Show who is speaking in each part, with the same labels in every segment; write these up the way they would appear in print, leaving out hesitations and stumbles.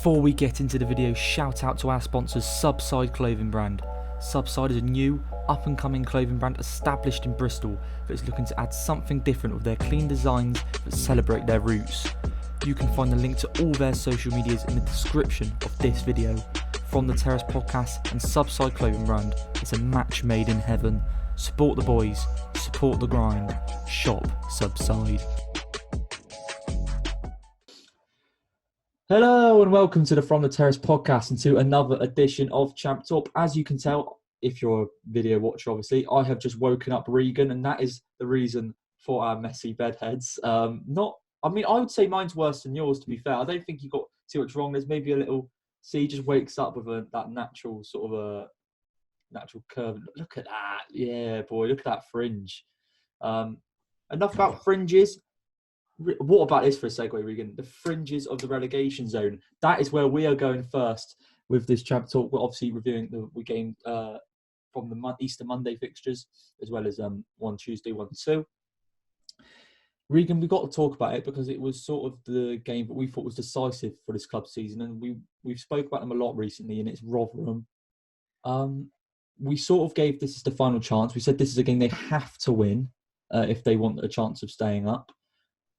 Speaker 1: Before we get into the video, shout out to our sponsors Subside clothing brand. Subside is a new, up-and-coming clothing brand established in Bristol that is looking to add something different with their clean designs that celebrate their roots. You can find the link to all their social medias in the description of this video. From the Terrace Podcast and Subside clothing brand, it's a match made in heaven. Support the boys, support the grind, shop Subside. Hello and welcome to the From the Terrace podcast and to another edition of Champ Talk. As you can tell, if you're a video watcher, obviously, I have just woken up Regan, and that is the reason for our messy bedheads. I would say mine's worse than yours, to be fair. I don't think you got too much wrong. There's maybe a little, he just wakes up with that natural sort of a natural curve. Look at that. Yeah, boy, look at that fringe. Enough about fringes. What about this for a segue, Regan? The fringes of the relegation zone. That is where we are going first with this Champ Talk. We're obviously reviewing the game from the Easter Monday fixtures, as well as one Tuesday, 1-2. Regan, we've got to talk about it because it was sort of the game that we thought was decisive for this club season, and we've spoke about them a lot recently, and it's Rotherham. We sort of gave this as the final chance. We said this is a game they have to win if they want a chance of staying up.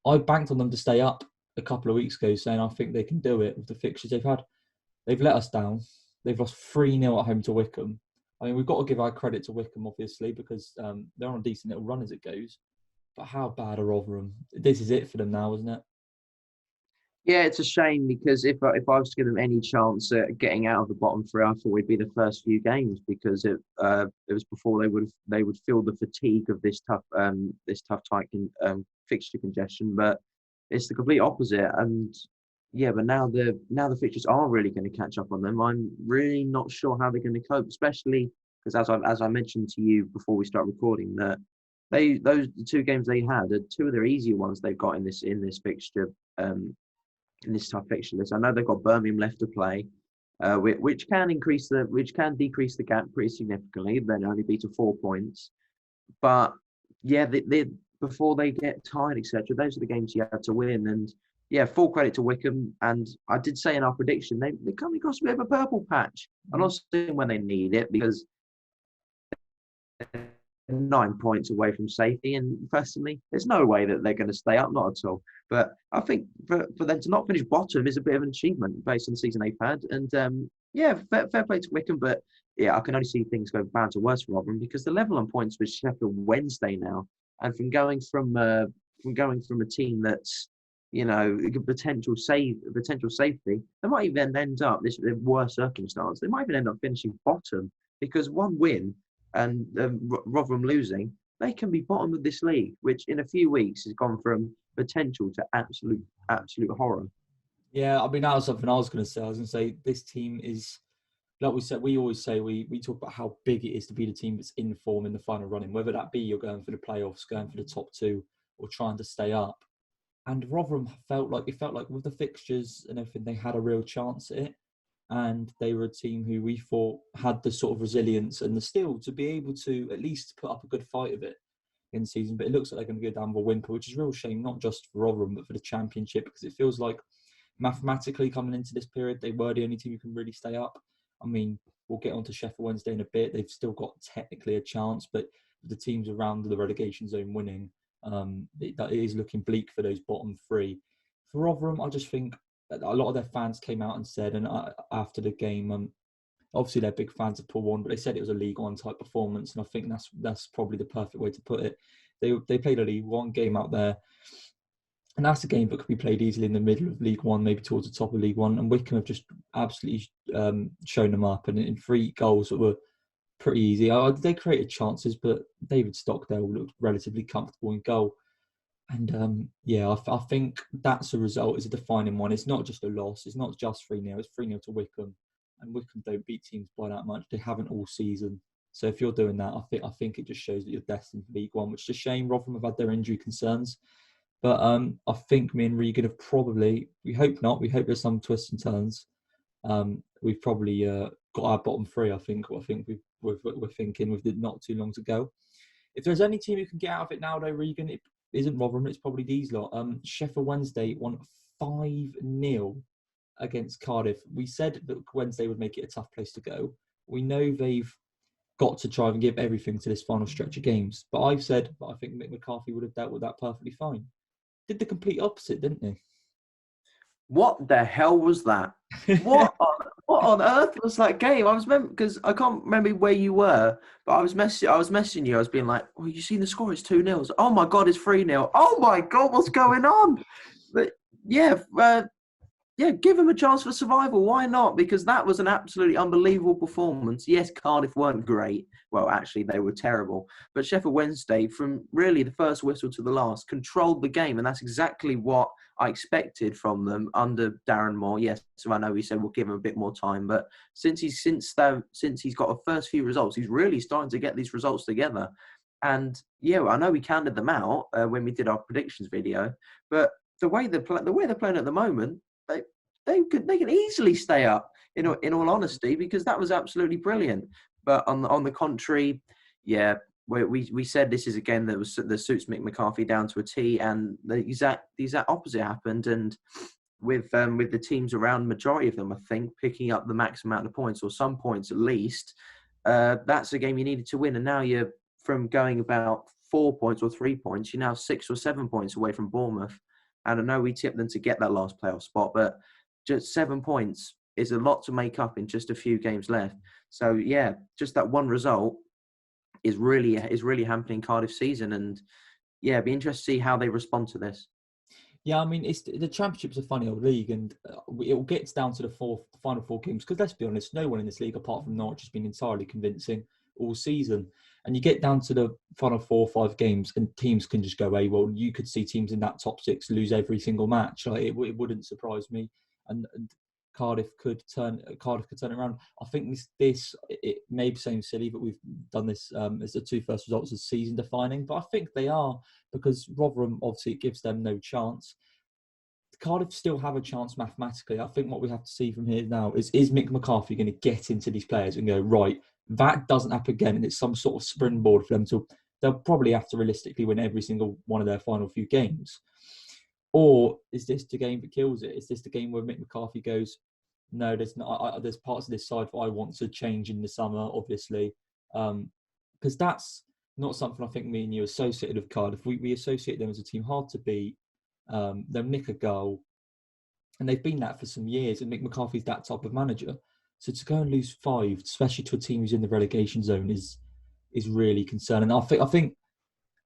Speaker 1: I banked on them to stay up a couple of weeks ago, saying I think they can do it with the fixtures they've had. They've let us down. They've lost 3-0 at home to Wycombe. I mean, we've got to give our credit to Wycombe, obviously, because they're on a decent little run as it goes. But how bad are Rotherham? This is it for them now, isn't it?
Speaker 2: Yeah, it's a shame because if I was to give them any chance at getting out of the bottom three, I thought we'd be the first few games because it was before they would feel the fatigue of this tough tight fixture congestion. But it's the complete opposite, and yeah, but now the fixtures are really going to catch up on them. I'm really not sure how they're going to cope, especially because as I mentioned to you before we start recording that the two games they had are two of their easier ones they've got in this fixture. In this tough fixture list, I know they've got Birmingham left to play, which can decrease the gap pretty significantly. Then only be to 4 points, but yeah, they before they get tired, etc. Those are the games you have to win. And yeah, full credit to Wycombe. And I did say in our prediction they come across a bit of a purple patch. I'm not saying when they need it because 9 points away from safety, and personally, there's no way that they're going to stay up, not at all. But I think for them to not finish bottom is a bit of an achievement based on the season they've had. And yeah, fair play to Wycombe, but yeah, I can only see things go bad to worse for Rotherham because the level on points with Sheffield Wednesday now, and from going from a team that's a potential safety, they might even end up this worse circumstance. They might even end up finishing bottom because one win and Rotherham losing, they can be bottom of this league, which in a few weeks has gone from potential to absolute horror.
Speaker 1: Yeah, I mean, that was something I was going to say. I was going to say this team is, like we said, we always say we talk about how big it is to be the team that's in form in the final running, whether that be you're going for the playoffs, going for the top two, or trying to stay up. And Rotherham felt like with the fixtures and everything, they had a real chance at it. And they were a team who we thought had the sort of resilience and the steel to be able to at least put up a good fight of it in the season. But it looks like they're going to go down with a whimper, which is a real shame, not just for Rotherham, but for the Championship, because it feels like mathematically coming into this period, they were the only team who can really stay up. I mean, we'll get on to Sheffield Wednesday in a bit. They've still got technically a chance, but the teams around the relegation zone winning, it is looking bleak for those bottom three. For Rotherham, I just think a lot of their fans came out and said, and after the game, obviously they're big fans of Paul Warne, but they said it was a League One type performance, and I think that's probably the perfect way to put it. They played a League One game out there, and that's a game that could be played easily in the middle of League One, maybe towards the top of League One, and Wycombe have just absolutely shown them up, and in 3 goals that were pretty easy. They created chances, but David Stockdale looked relatively comfortable in goal. And I think that's a result, is a defining one. It's not just a loss. It's not just 3-0. It's 3-0 to Wycombe. And Wycombe don't beat teams by that much. They haven't all season. So if you're doing that, I think it just shows that you're destined for League One, which is a shame. Rotherham have had their injury concerns. But I think me and Regan have probably, we hope not, we hope there's some twists and turns. We've probably got our bottom 3, I think. We're thinking with not too long to go. If there's any team who can get out of it now, though, Regan, it isn't Rotherham, it's probably these lot. Sheffield Wednesday won 5-0 against Cardiff. We said that Wednesday would make it a tough place to go. We know they've got to try and give everything to this final stretch of games. But I've said that I think Mick McCarthy would have dealt with that perfectly fine. Did the complete opposite, didn't he?
Speaker 2: What the hell was that? What on earth was that game? I was because I can't remember where you were, but I was messaging you. I was being like, "Oh, you seen the score? It's 2-0. Oh my god, it's 3-0. Oh my god, what's going on?" But yeah, yeah, give him a chance for survival. Why not? Because that was an absolutely unbelievable performance. Yes, Cardiff weren't great. Well, actually, they were terrible. But Sheffield Wednesday, from really the first whistle to the last, controlled the game. And that's exactly what I expected from them under Darren Moore. Yes, so I know we said we'll give him a bit more time. But since he's got the first few results, he's really starting to get these results together. And yeah, I know we counted them out when we did our predictions video. But the way they're playing at the moment, they can easily stay up. In all honesty, because that was absolutely brilliant. But on the contrary, yeah, we said this is a game that suits Mick McCarthy down to a T, and the exact opposite happened. And with the teams around, majority of them, I think, picking up the max amount of points or some points at least, that's a game you needed to win. And now you're from going about 4 points or 3 points, you're now 6 or 7 points away from Bournemouth. And I know we tipped them to get that last playoff spot, but just 7 points is a lot to make up in just a few games left. So yeah, just that one result is really hampering Cardiff's season, and yeah, it'd be interesting to see how they respond to this.
Speaker 1: Yeah, I mean, the Championship's a funny old league, and it gets down to the final 4 games. Because let's be honest, no one in this league apart from Norwich has been entirely convincing all season. And you get down to the final 4 or 5 games, and teams can just go well. You could see teams in that top 6 lose every single match. Like it wouldn't surprise me. And Cardiff could turn it around. I think it may seem silly, but we've done this as the 2 first results as season defining. But I think they are, because Rotherham, obviously, it gives them no chance. Cardiff still have a chance mathematically. I think what we have to see from here now is Mick McCarthy going to get into these players and go, right, that doesn't happen again, and it's some sort of springboard for them to. They'll probably have to realistically win every single one of their final few games. Or is this the game that kills it? Is this the game where Mick McCarthy goes, no, there's not. There's parts of this side that I want to change in the summer, obviously, because that's not something I think me and you associated with Cardiff. We associate them as a team hard to beat. They'll nick a goal, and they've been that for some years. And Mick McCarthy's that type of manager. So to go and lose 5, especially to a team who's in the relegation zone, is really concerning.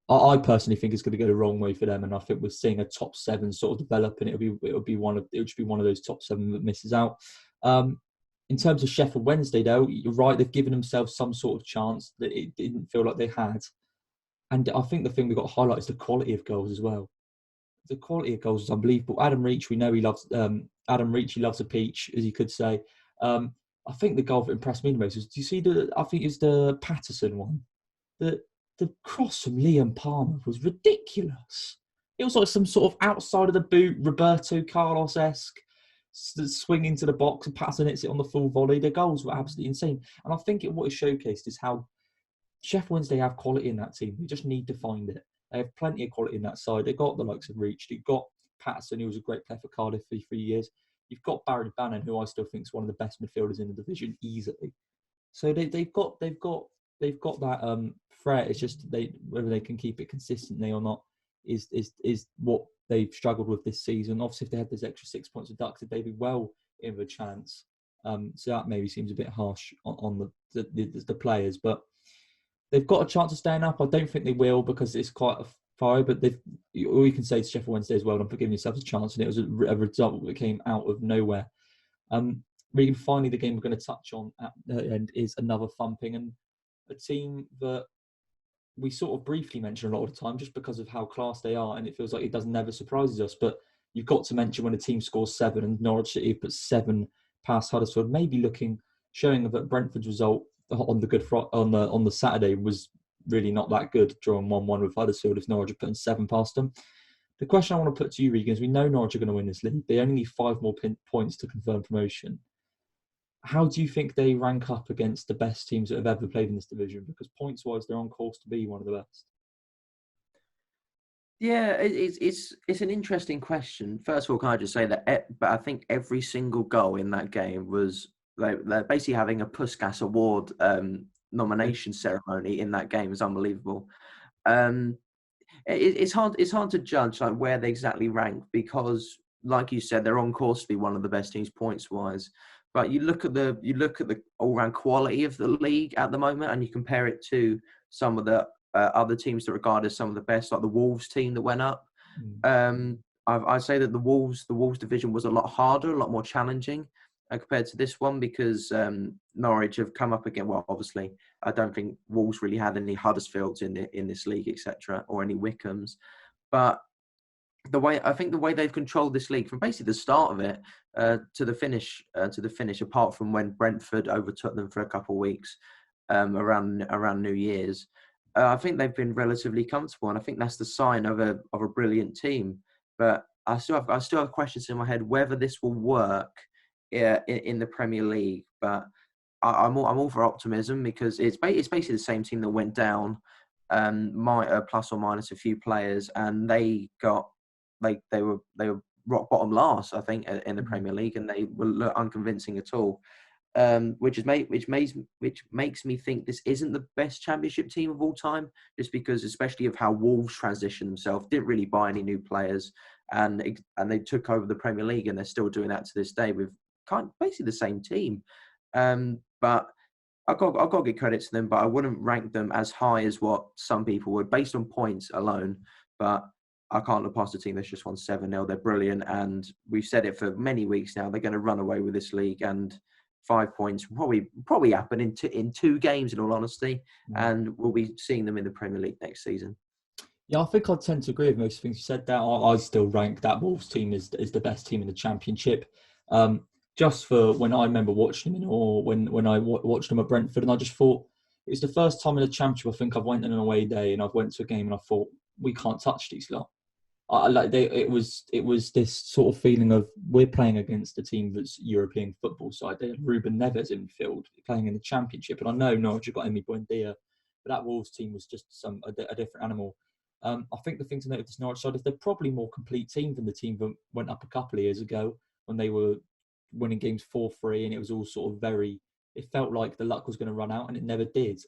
Speaker 1: I personally think it's going to go the wrong way for them, and I think we're seeing a top 7 sort of develop, and it would be one of those top 7 that misses out. In terms of Sheffield Wednesday, though, you're right; they've given themselves some sort of chance that it didn't feel like they had, and I think the thing we've got to highlight is the quality of goals as well. The quality of goals is unbelievable. Adam Reach, we know he loves He loves a peach, as you could say. I think the goal that impressed me the most is, do you see I think it's the Patterson one. The cross from Liam Palmer was ridiculous. It was like some sort of outside of the boot, Roberto Carlos-esque swing into the box, and Patterson hits it on the full volley. The goals were absolutely insane. And I think what is showcased is how Sheffield Wednesday have quality in that team. They just need to find it. They have plenty of quality in that side. They've got the likes of Reach. You've got Patterson, who was a great player for Cardiff for 3 years. You've got Barry Bannon, who I still think is one of the best midfielders in the division easily. So they've got that threat. It's just whether they can keep it consistently or not is what they've struggled with this season. Obviously, if they had those extra 6 points deducted, they'd be well in the chance. So that maybe seems a bit harsh on the players, but they've got a chance of staying up. I don't think they will, because it's quite a fire. But all you can say to Sheffield Wednesday as well, and for giving yourselves a chance, and it was a result that came out of nowhere. Regan, finally, the game we're going to touch on at the end is another thumping, and a team that we sort of briefly mention a lot of the time just because of how class they are, and it feels like it never surprises us. But you've got to mention when a team scores 7, and Norwich City put 7 past Huddersfield, maybe showing that Brentford's result on the Saturday was really not that good, drawing 1-1 with Huddersfield if Norwich are putting 7 past them. The question I want to put to you, Regan, is we know Norwich are going to win this league. They only need 5 more points to confirm promotion. How do you think they rank up against the best teams that have ever played in this division? Because points-wise, they're on course to be one of the best.
Speaker 2: Yeah, it's an interesting question. First of all, can I just say that? But I think every single goal in that game was they're basically having a Puskas Award nomination ceremony in that game. Is unbelievable. Um, it's hard to judge like where they exactly rank because, like you said, they're on course to be one of the best teams points wise. But you look at the all round quality of the league at the moment, and you compare it to some of the other teams that are regarded as some of the best, like the Wolves team that went up.
Speaker 1: Mm.
Speaker 2: I'd say that the Wolves division was a lot harder, a lot more challenging compared to this one because Norwich have come up again. Well, obviously, I don't think Wolves really had any Huddersfields in this league, etc., or any Wickhams. But the way they've controlled this league from basically the start of it to the finish, apart from when Brentford overtook them for a couple of weeks around New Year's, I think they've been relatively comfortable, and I think that's the sign of a brilliant team. But I still have questions in my head whether this will work in the Premier League. But I'm all for optimism because it's basically the same team that went down, plus or minus a few players, and they were rock bottom last, I think, in the Premier League, and they were unconvincing at all. Which makes me think this isn't the best Championship team of all time, just because, especially of how Wolves transitioned themselves, didn't really buy any new players, and they took over the Premier League, and they're still doing that to this day with basically the same team. But I've got to give credit to them, but I wouldn't rank them as high as what some people would, based on points alone. But I can't look past a team that's just won 7-0. They're brilliant, and we've said it for many weeks now. They're going to run away with this league, and 5 points probably happen in two games, in all honesty, and we'll be seeing them in the Premier League next season.
Speaker 1: Yeah, I think I tend to agree with most things you said there. I still rank that Wolves team as the best team in the Championship. Just for when I remember watching them, or when I watched them at Brentford, and I just thought it was the first time in the Championship I think I've went on an away day and I've went to a game and I thought we can't touch these lot. It was this sort of feeling of we're playing against a team that's European football side. They had Ruben Neves in midfield playing in the Championship, and I know Norwich have got Emi Buendia, but that Wolves team was just a different animal. I think the thing to note with this Norwich side is they're probably more complete team than the team that went up a couple of years ago when they were winning games 4-3, and it was all sort of it felt like the luck was going to run out, and it never did.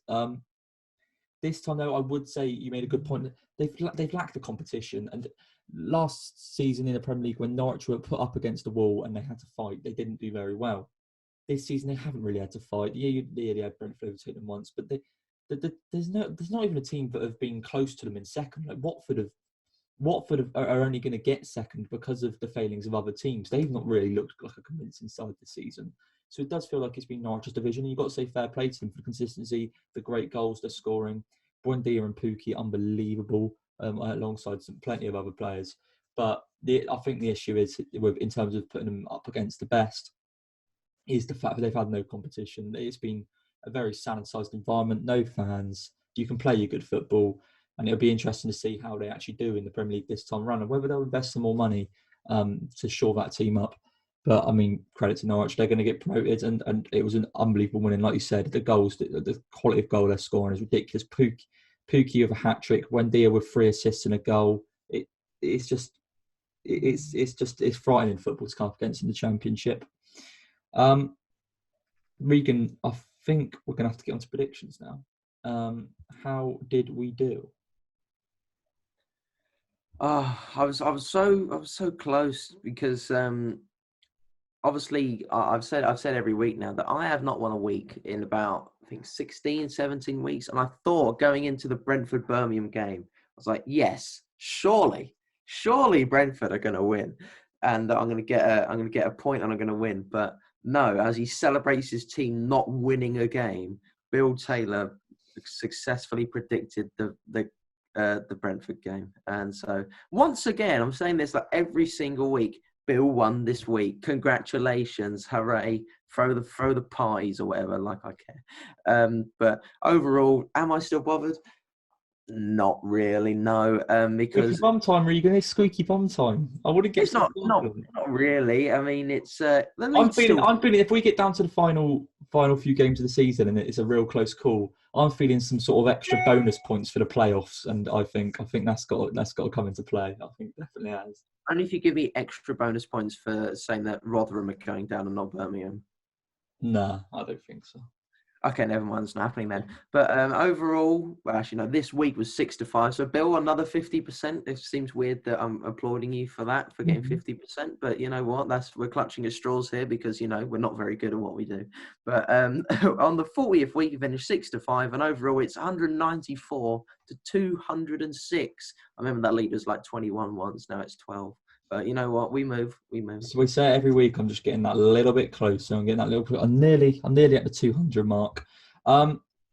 Speaker 1: This time, though, I would say you made a good point. They've lacked the competition. And last season in the Premier League, when Norwich were put up against the wall and they had to fight, they didn't do very well. This season, they haven't really had to fight. Yeah, they had Brentford overtake them once, but there's not even a team that have been close to them in second. Like Watford are only going to get second because of the failings of other teams. They've not really looked like a convincing side this season. So it does feel like it's been Norwich's division. And you've got to say fair play to them for the consistency, the great goals they're scoring. Buendia and Pukki, unbelievable, alongside plenty of other players. But I think the issue is, in terms of putting them up against the best, is the fact that they've had no competition. It's been a very sanitised environment, no fans. You can play your good football, and it'll be interesting to see how they actually do in the Premier League this time around, and whether they'll invest some more money to shore that team up. But I mean, credit to Norwich, they're going to get promoted, and it was an unbelievable winning. Like you said, the goals, the quality of goal they're scoring is ridiculous. Pukki with a hat trick, Buendia with 3 assists and a goal. It's frightening football to come up against in the Championship. Regan, I think we're going to have to get on to predictions now. How did we do?
Speaker 2: I was so close because obviously I've said every week now that I have not won a week in about, I think, 16, 17 weeks, and I thought going into the Brentford Birmingham game, I was like, yes, surely Brentford are going to win, and I'm going to get a point and I'm going to win. But no, as he celebrates his team not winning a game, Bill Taylor successfully predicted the Brentford game. And so once again, I'm saying this like every single week, Bill won this week. Congratulations. Hooray. Throw the parties or whatever, like I care. But overall, am I still bothered? Not really, no. Because
Speaker 1: Squeaky bum time, Regan. It's squeaky bum time. I wouldn't get
Speaker 2: it's not really. I mean, it's the
Speaker 1: I'm
Speaker 2: lead's
Speaker 1: feeling if we get down to the final final few games of the season, and it's a real close call. I'm feeling some sort of extra bonus points for the playoffs, and I think that's got to come into play. I think definitely has.
Speaker 2: Only if you give me extra bonus points for saying that Rotherham are going down and not Birmingham.
Speaker 1: Nah, I don't think so.
Speaker 2: Okay, never mind. It's not happening then. But overall, well, actually, no, this week was 6-5. So, Bill, another 50%. It seems weird that I'm applauding you for that, for getting 50%. But you know what? We're clutching at straws here because, we're not very good at what we do. But on the 40th week, you finished 6-5. And overall, it's 194 to 206. I remember that lead was like 21 once. Now it's 12. But you know what? We move.
Speaker 1: So we say every week, I'm just getting that little bit closer. I'm getting that little bit. I'm nearly at the 200 mark.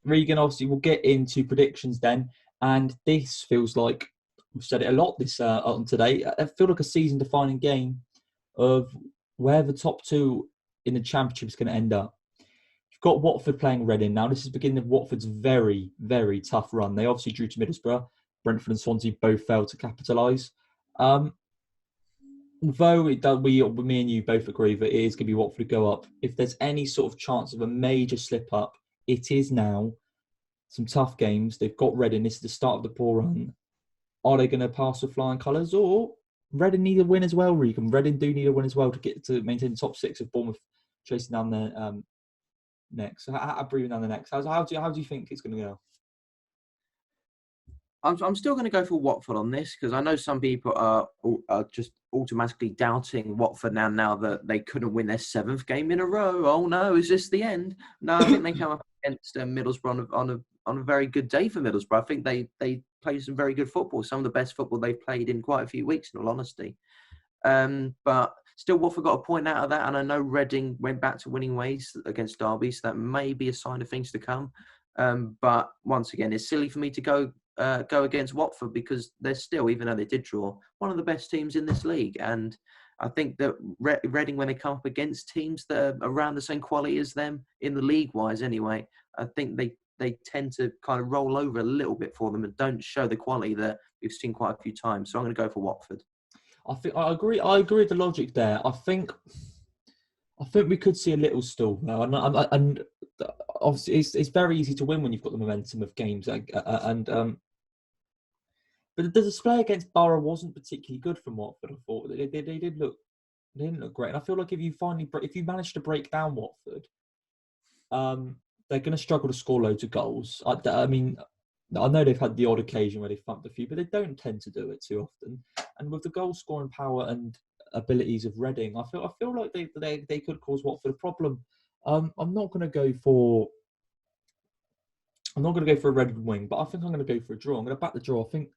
Speaker 1: Regan, obviously, we'll get into predictions then. And this feels like we've said it a lot this on today. I feel like a season-defining game of where the top two in the Championship is going to end up. You've got Watford playing Reading now. This is the beginning of Watford's very, very tough run. They obviously drew to Middlesbrough. Brentford and Swansea both failed to capitalise. Although me and you both agree that it is going to be Watford to go up, if there's any sort of chance of a major slip-up, it is now. Some tough games. They've got Reading. This is the start of the poor run. Are they going to pass with flying colours? Or Reading need a win as well, Regan. Reading do need a win as well to maintain the top six of Bournemouth chasing down their necks. Breathing down the necks. How do you think it's going to go?
Speaker 2: I'm still going to go for Watford on this because I know some people are just automatically doubting Watford now that they couldn't win their 7th game in a row. Oh no, is this the end? No, I think they come up against Middlesbrough on a very good day for Middlesbrough. I think they played some very good football, some of the best football they've played in quite a few weeks, in all honesty. But still, Watford got a point out of that, and I know Reading went back to winning ways against Derby, so that may be a sign of things to come. But once again, it's silly for me to go against Watford because they're still, even though they did draw, one of the best teams in this league. And I think that Reading, when they come up against teams that are around the same quality as them, in the league-wise anyway, I think they tend to kind of roll over a little bit for them and don't show the quality that we've seen quite a few times. So I'm going to go for Watford.
Speaker 1: I agree with the logic there. I think we could see a little stall now, and obviously it's very easy to win when you've got the momentum of games, but the display against Borough wasn't particularly good from Watford. I thought they didn't look great, and I feel like if you manage to break down Watford, they're going to struggle to score loads of goals. I mean, I know they've had the odd occasion where they've thumped a few, but they don't tend to do it too often. And with the goal scoring power and abilities of Reading, I feel like they could cause Watford a problem. I'm not going to go for a Reading win, but I think I'm going to go for a draw. I'm going to back the draw. I think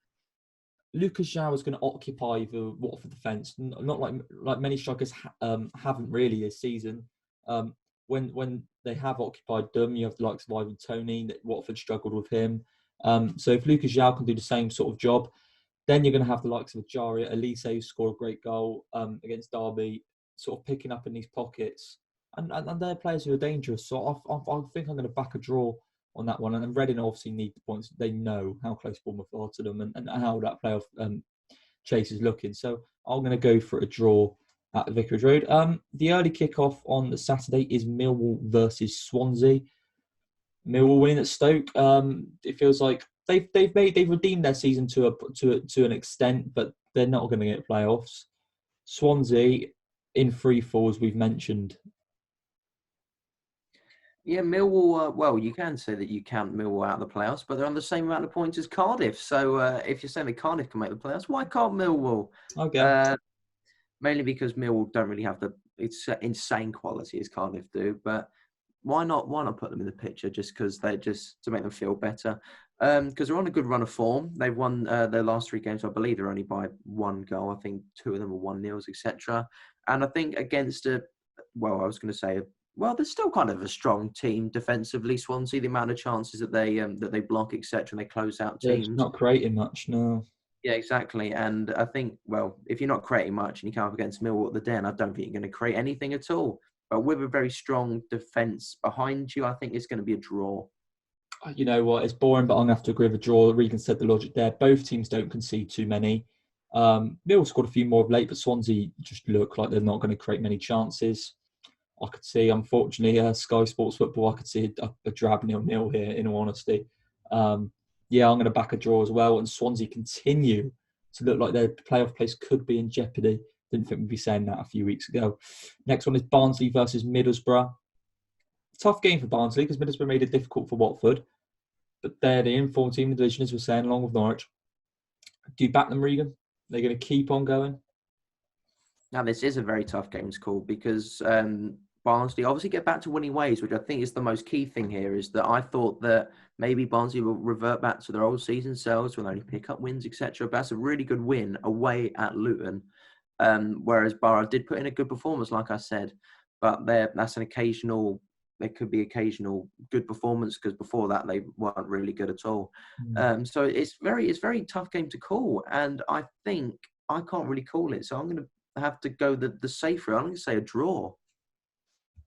Speaker 1: Lucas João is going to occupy the Watford defence, not like many strikers haven't really this season. When they have occupied them, you have the likes of Ivan Toney. That Watford struggled with him. So if Lucas João can do the same sort of job, then you're going to have the likes of Ajaria, Elise, who score a great goal against Derby, sort of picking up in these pockets. And they're players who are dangerous. So I think I'm going to back a draw on that one. And Reading obviously need the points. They know how close Bournemouth are to them and how that playoff chase is looking. So I'm going to go for a draw at Vicarage Road. The early kickoff on the Saturday is Millwall versus Swansea. Millwall winning at Stoke. It feels like they've redeemed their season to an extent, but they're not going to get playoffs. Swansea in free fall, as we've mentioned.
Speaker 2: Yeah, Millwall, well, you can say that you count Millwall out of the playoffs, but they're on the same amount of points as Cardiff. So if you're saying that Cardiff can make the playoffs, why can't Millwall?
Speaker 1: Okay.
Speaker 2: Mainly because Millwall don't really have the insane quality as Cardiff do, but why not put them in the picture just to make them feel better? Because they're on a good run of form. They've won their last 3 games, I believe they're only by 1 goal. I think 2 of them are 1-0s, etc. And I think against they're still kind of a strong team defensively. Swansea, the amount of chances that they block, etc., and they close out teams.
Speaker 1: They're not creating much, no.
Speaker 2: Yeah, exactly. And I think, well, if you're not creating much and you come up against Millwall at the Den, I don't think you're going to create anything at all. But with a very strong defence behind you, I think it's going to be a draw.
Speaker 1: You know what? It's boring, but I'm going to have to agree with a draw. Regan said the logic there. Both teams don't concede too many. Millwall scored a few more of late, but Swansea just look like they're not going to create many chances. I could see, unfortunately, Sky Sports Football, I could see a drab 0-0 here, in all honesty. Yeah, I'm going to back a draw as well. And Swansea continue to look like their playoff place could be in jeopardy. Didn't think we'd be saying that a few weeks ago. Next one is Barnsley versus Middlesbrough. Tough game for Barnsley because Middlesbrough made it difficult for Watford. But they're the informed team in the division, as we're saying, along with Norwich. Do you back them, Regan? They're going to keep on going?
Speaker 2: Now, this is a very tough game to call because Barnsley obviously get back to winning ways, which I think is the most key thing here, is that I thought that maybe Barnsley will revert back to their old season selves, will only pick up wins, etc. But that's a really good win away at Luton. Whereas Borough did put in a good performance, like I said, but that's an occasional. There could be occasional good performance because before that they weren't really good at all. So it's very tough game to call, and I think I can't really call it. So I'm going to have to go the safe route. I'm going to say a draw.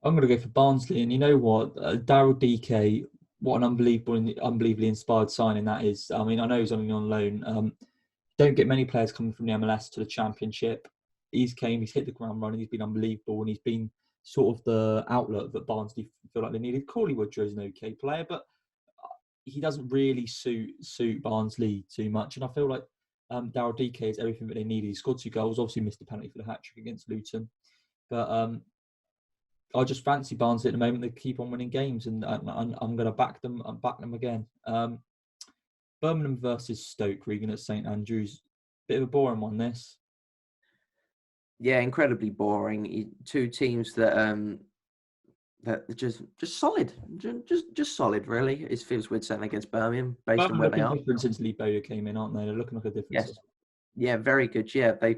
Speaker 1: I'm going to go for Barnsley, and you know what, Daryl DK, what an unbelievably inspired signing that is. I mean, I know he's only on loan. Don't get many players coming from the MLS to the Championship. He's hit the ground running. He's been unbelievable, and he's been sort of the outlet that Barnsley feel like they needed. Corley Woodrow is an okay player, but he doesn't really suit Barnsley too much. And I feel like Daryl DK is everything that they needed. He scored 2 goals, obviously missed a penalty for the hat-trick against Luton. But I just fancy Barnsley at the moment. They keep on winning games, and I'm going to back them. I'm back them again. Birmingham versus Stoke, Regan at St Andrews. Bit of a boring one, this.
Speaker 2: Yeah, incredibly boring. Two teams that just solid, just solid. Really, it feels weird saying against Birmingham based on where they are.
Speaker 1: Different since Lee Bowyer came in, aren't they? They're looking like a difference.
Speaker 2: Yes, yeah, very good. Yeah, they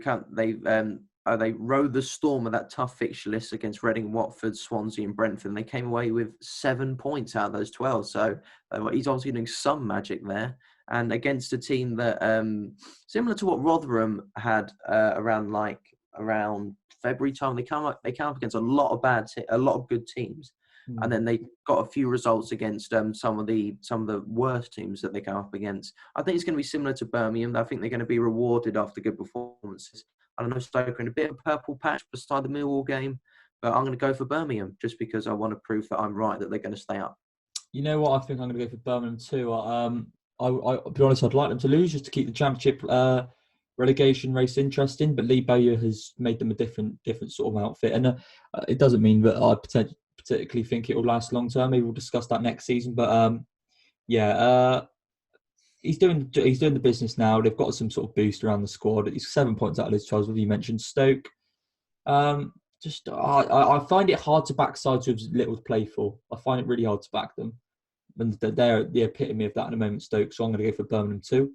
Speaker 2: rode the storm of that tough fixture list against Reading, Watford, Swansea, and Brentford. And they came away with 7 points out of those 12. So he's obviously doing some magic there. And against a team that similar to what Rotherham had around February time, they come up against a lot of good teams, and then they got a few results against some of the worst teams that they come up against. I think it's going to be similar to Birmingham. I think they're going to be rewarded after good performances. I don't know, Stoke are in a bit of a purple patch beside the Millwall game, but I'm going to go for Birmingham just because I want to prove that I'm right, that they're going to stay up.
Speaker 1: You know what? I think I'm going to go for Birmingham too. I'll be honest, I'd like them to lose just to keep the Championship relegation race interesting, but Lee Bowyer has made them a different sort of outfit, and it doesn't mean that I particularly think it will last long term. Maybe we'll discuss that next season, but he's doing the business now. They've got some sort of boost around the squad. He's 7 points out of his 12. You mentioned Stoke. I find it hard to back sides with little to play for. I find it really hard to back them, and they're the epitome of that at the moment, Stoke. So I'm going to go for Birmingham too.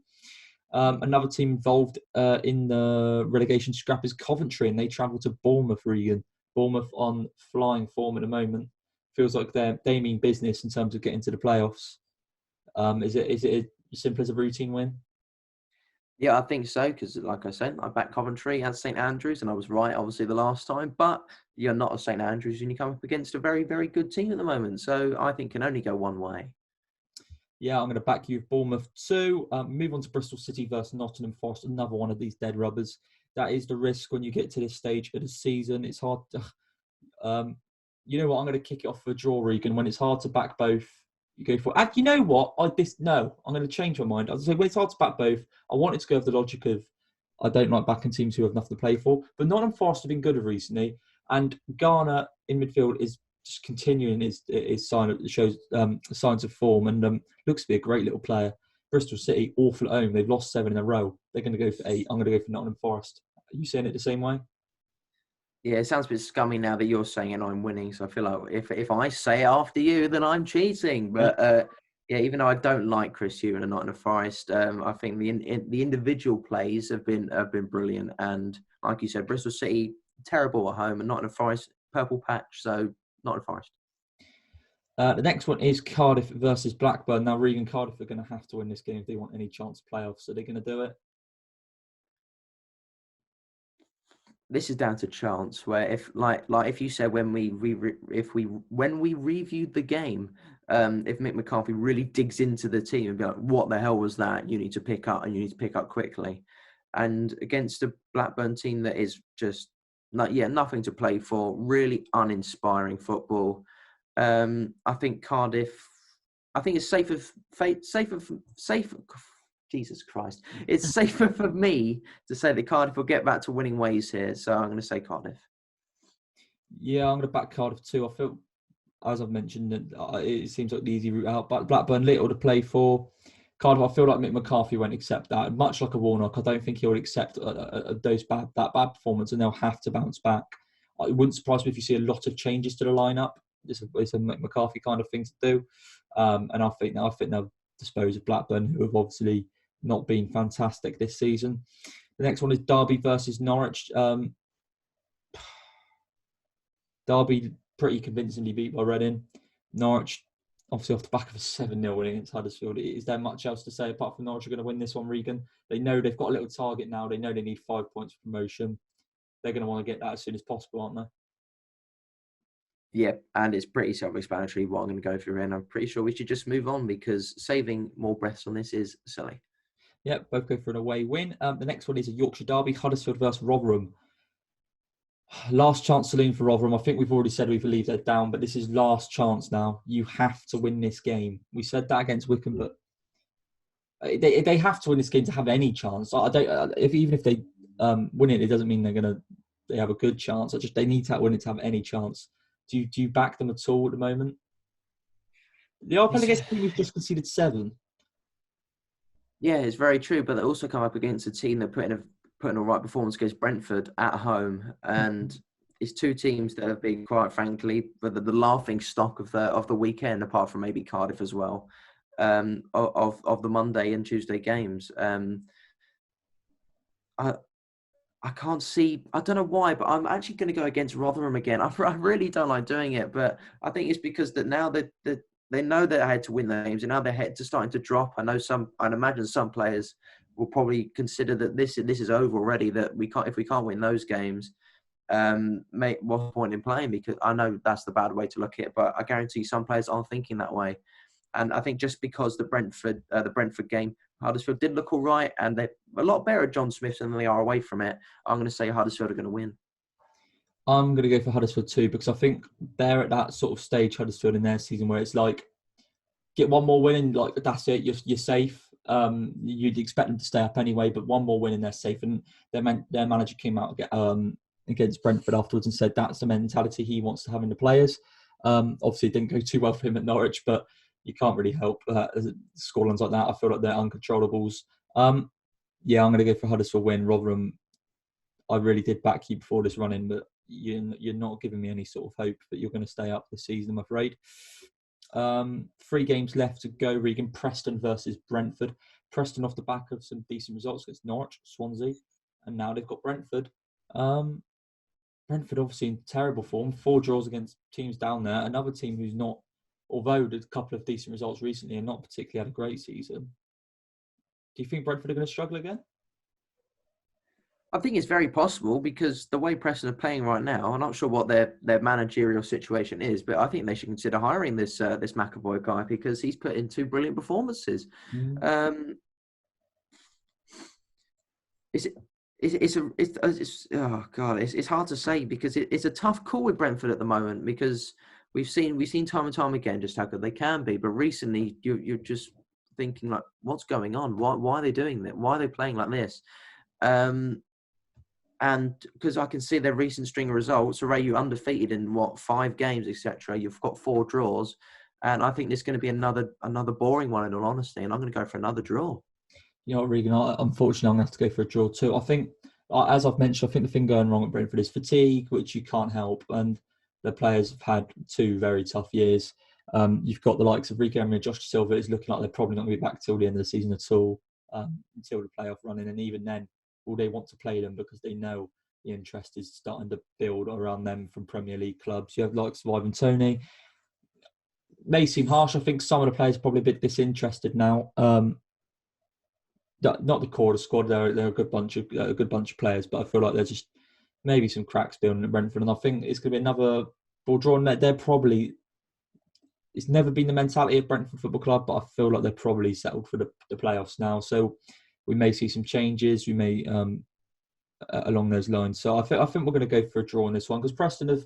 Speaker 1: Another team involved in the relegation scrap is Coventry, and they travel to Bournemouth, Regan. Bournemouth on flying form at the moment. Feels like they mean business in terms of getting to the playoffs. Is it as simple as a routine win?
Speaker 2: Yeah, I think so, because like I said, I backed Coventry and St Andrews, and I was right, obviously, the last time. But you're not a St Andrews, and you come up against a very, very good team at the moment. So I think it can only go one way.
Speaker 1: Yeah, I'm going to back you with Bournemouth too. Move on to Bristol City versus Nottingham Forest, another one of these dead rubbers. That is the risk when you get to this stage of the season. It's hard to... you know what? I'm going to kick it off for a draw, Regan. When it's hard to back both, you go for... And you know what? I'm going to change my mind. I'll say when it's hard to back both, I wanted to go with the logic of I don't like backing teams who have nothing to play for. But Nottingham Forest have been good recently. And Garner in midfield is just continuing his signs of form and looks to be a great little player. Bristol City, awful at home. They've lost 7 in a row. They're going to go for 8. I'm going to go for Nottingham Forest. Are you saying it the same way?
Speaker 2: Yeah, it sounds a bit scummy now that you're saying it and I'm winning. So I feel like if I say it after you, then I'm cheating. But yeah, even though I don't like Chris Hughton and Nottingham Forest, I think the individual plays have been brilliant. And like you said, Bristol City terrible at home, and Nottingham Forest purple patch. So Nottingham Forest.
Speaker 1: The next one is Cardiff versus Blackburn. Now, Regan, Cardiff are going to have to win this game if they want any chance of playoffs. So they're going to do it.
Speaker 2: This is down to chance. Where if you said when we reviewed the game, if Mick McCarthy really digs into the team and be like, what the hell was that? You need to pick up, and you need to pick up quickly. And against a Blackburn team that is just nothing to play for. Really uninspiring football. I think Cardiff. I think it's safer. Jesus Christ, it's safer for me to say that Cardiff will get back to winning ways here. So I'm going to say Cardiff.
Speaker 1: Yeah, I'm going to back Cardiff too. I feel, as I've mentioned, it seems like the easy route out. But Blackburn, little to play for. Cardiff, I feel like Mick McCarthy won't accept that. Much like a Warnock, I don't think he'll accept that bad performance, and they'll have to bounce back. It wouldn't surprise me if you see a lot of changes to the lineup. It's a Mick McCarthy kind of thing to do, and I think they'll dispose of Blackburn, who have obviously not been fantastic this season. The next one is Derby versus Norwich. Derby pretty convincingly beat by Reading. Norwich, obviously off the back of a 7-0 win against Huddersfield. Is there much else to say apart from Norwich are going to win this one, Regan? They know they've got a little target now. They know they need 5 points for promotion. They're going to want to get that as soon as possible, aren't they?
Speaker 2: Yeah, and it's pretty self-explanatory what I'm going to go through, and I'm pretty sure we should just move on because saving more breaths on this is silly.
Speaker 1: Yeah, both go for an away win. The next one is a Yorkshire derby, Huddersfield versus Rotherham. Last chance saloon for Rotherham. I think we've already said we believe they're down, but this is last chance now. You have to win this game. We said that against Wycombe, but they have to win this game to have any chance. Even if they win it, it doesn't mean they have a good chance. They need to win it to have any chance. Do you back them at all at the moment? They are playing against a team who's just conceded 7.
Speaker 2: Yeah, it's very true, but they also come up against a team that put in a right performance against Brentford at home, and it's two teams that have been, quite frankly, the laughing stock of the weekend, apart from maybe Cardiff as well, of the Monday and Tuesday games. I can't see. I don't know why, but I'm actually going to go against Rotherham again. I really don't like doing it, but I think it's because that now that they know that I had to win the games, and now their heads are starting to drop. I'd imagine some players will probably consider that this is over already. That if we can't win those games, what's the point in playing? Because I know that's the bad way to look at it, but I guarantee some players aren't thinking that way. And I think just because the Brentford game, Huddersfield did look all right, and they're a lot better at John Smith than they are away from it. I'm going to say Huddersfield are going to win.
Speaker 1: I'm going to go for Huddersfield too, because I think they're at that sort of stage, Huddersfield, in their season where it's like, get one more win and like that's it, you're safe. You'd expect them to stay up anyway, but one more win and they're safe. And their manager came out against Brentford afterwards and said that's the mentality he wants to have in the players. Obviously, it didn't go too well for him at Norwich, but you can't really help scorelines like that. I feel like they're uncontrollables. Yeah, I'm going to go for Huddersfield win. Rotherham, I really did back you before this run-in, but you're not giving me any sort of hope that you're going to stay up this season, I'm afraid. 3 games left to go, Regan. Preston versus Brentford. Preston off the back of some decent results against Norwich, Swansea, and now they've got Brentford. Brentford obviously in terrible form. 4 draws against teams down there. Another team who's not, although did a couple of decent results recently and not particularly had a great season. Do you think Brentford are going to struggle again?
Speaker 2: I think it's very possible because the way Preston are playing right now, I'm not sure what their managerial situation is, but I think they should consider hiring this McAvoy guy because he's put in 2 brilliant performances. It's hard to say because it's a tough call with Brentford at the moment because we've seen time and time again just how good they can be, but recently you're just thinking like, what's going on? Why are they doing that? Why are they playing like this? And because I can see their recent string of results, Ray, you undefeated in 5 games, etc. You've got 4 draws, and I think this is going to be another boring one in all honesty. And I'm going to go for another draw.
Speaker 1: You know, Regan, unfortunately, I'm going to have to go for a draw too. I think, as I've mentioned, I think the thing going wrong at Brentford is fatigue, which you can't help, and the players have had 2 very tough years. You've got the likes of Rico Emery and Josh Silva. It's looking like they're probably not going to be back till the end of the season at all, until the playoff running, and even then, will they want to play them because they know the interest is starting to build around them from Premier League clubs. You have likes of Ivan Toney. May seem harsh. I think some of the players are probably a bit disinterested now. Not the core of the squad. They're a good bunch of players, but I feel like there's just maybe some cracks building at Brentford, and I think it's going to be another ball draw. They're probably. It's never been the mentality of Brentford Football Club, but I feel like they're probably settled for the playoffs now. So we may see some changes. We may along those lines. So I think we're going to go for a draw on this one because Preston have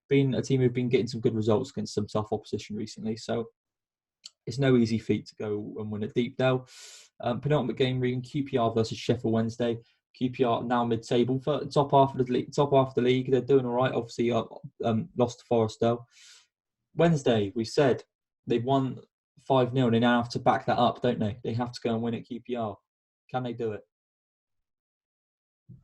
Speaker 1: been a team who've been getting some good results against some tough opposition recently. So it's no easy feat to go and win at Deepdale. Penultimate game, Regan, QPR versus Sheffield Wednesday. QPR now mid-table, for top half of the league. They're doing all right. Obviously, lost to Forest though. Wednesday, we said they've won 5-0 and they now have to back that up, don't they? They have to go and win at QPR. Can they do it?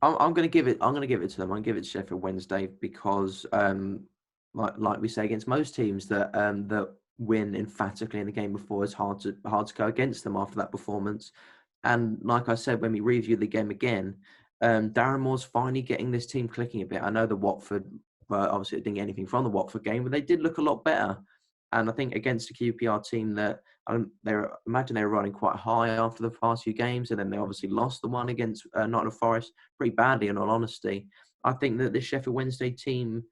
Speaker 2: I'm going to give it. I'm going to give it to them. I'm going to give it to Sheffield Wednesday because, like we say against most teams that win emphatically in the game before, it's hard to go against them after that performance. And like I said, when we review the game again, Darren Moore's finally getting this team clicking a bit. I know the Watford, obviously, didn't get anything from the Watford game, but they did look a lot better. And I think against a QPR team that imagine they were running quite high after the past few games, and then they obviously lost the one against Nottingham Forest pretty badly, in all honesty. I think that the Sheffield Wednesday team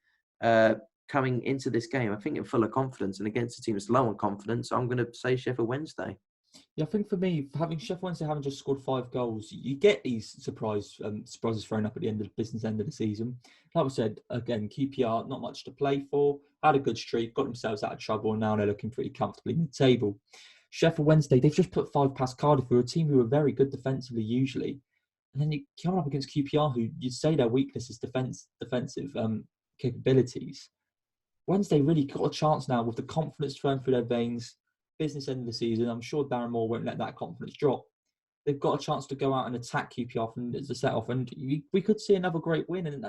Speaker 2: coming into this game, I think they're full of confidence, and against a team that's low on confidence, I'm going to say Sheffield Wednesday.
Speaker 1: Yeah, I think for me, having Sheffield Wednesday having just scored 5 goals, you get these surprises thrown up at the end of the business end of the season. Like we said, again, QPR, not much to play for, had a good streak, got themselves out of trouble, and now they're looking pretty comfortably mid-table. Sheffield Wednesday, they've just put 5 past Cardiff, who are a team who are very good defensively usually. And then you come up against QPR, who you'd say their weakness is defensive capabilities. Wednesday really got a chance now with the confidence flowing through their veins. Business end of the season, I'm sure Darren Moore won't let that confidence drop. They've got a chance to go out and attack QPR from the set off, and we could see another great win. And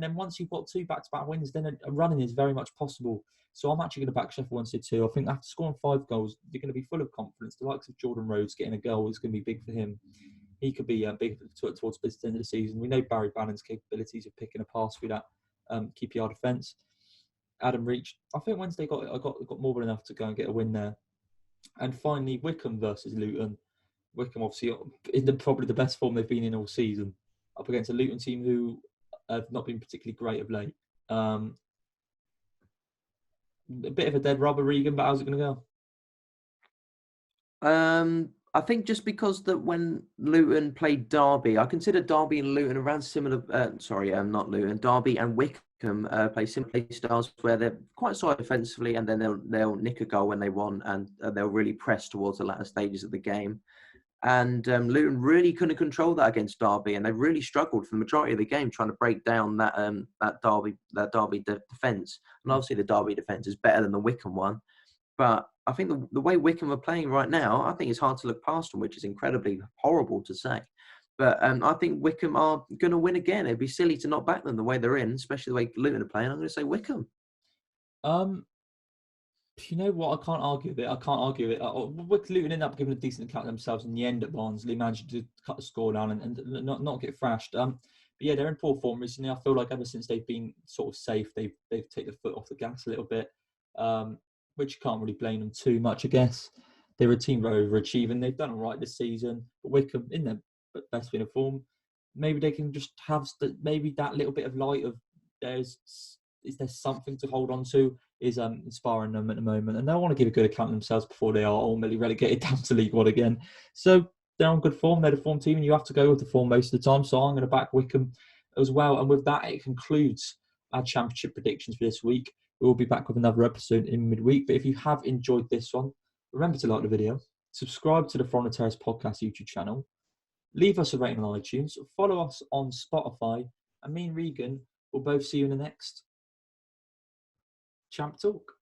Speaker 1: then once you've got 2 back-to-back wins, then a running is very much possible. So I'm actually going to back Sheffield Wednesday too. I think after scoring 5 goals, they're going to be full of confidence. The likes of Jordan Rhodes getting a goal is going to be big for him. He could be big towards the end of the season. We know Barry Bannon's capabilities of picking a pass through that QPR defence. Adam Reach, I think Wednesday got more than enough to go and get a win there. And finally, Wycombe versus Luton. Wycombe obviously in probably the best form they've been in all season, up against a Luton team who have not been particularly great of late. A bit of a dead rubber, Regan, but how's it going to
Speaker 2: go? I think just because that when Luton played Derby, I consider Derby and Luton around similar. Not Luton. Derby and Wycombe play similar styles where they're quite solid defensively, and then they'll nick a goal when they want, and they'll really press towards the latter stages of the game. And Luton really couldn't control that against Derby, and they really struggled for the majority of the game trying to break down that Derby defence. And obviously, the Derby defence is better than the Wycombe one. But I think the way Wycombe are playing right now, I think it's hard to look past them, which is incredibly horrible to say. But I think Wycombe are going to win again. It'd be silly to not back them the way they're in, especially the way Luton are playing. I'm going to say Wycombe.
Speaker 1: You know what? I can't argue with it. Luton ended up giving a decent account of themselves in the end at Barnsley, managed to cut the score down and not get thrashed. But yeah, they're in poor form recently. I feel like ever since they've been sort of safe, they've taken the foot off the gas a little bit. Which you can't really blame them too much, I guess. They're a team overachieving. They've done all right this season. But Wycombe, in their best bit of form, maybe they can just have maybe that little bit of light of is there something to hold on to is inspiring them at the moment. And they want to give a good account of themselves before they are ultimately relegated down to League One again. So they're on good form. They're the form team, and you have to go with the form most of the time. So I'm going to back Wycombe as well. And with that, it concludes our championship predictions for this week. We will be back with another episode in midweek. But if you have enjoyed this one, remember to like the video, subscribe to the From the Terrace podcast YouTube channel, leave us a rating on iTunes, follow us on Spotify, and me and Regan will both see you in the next Champ Talk.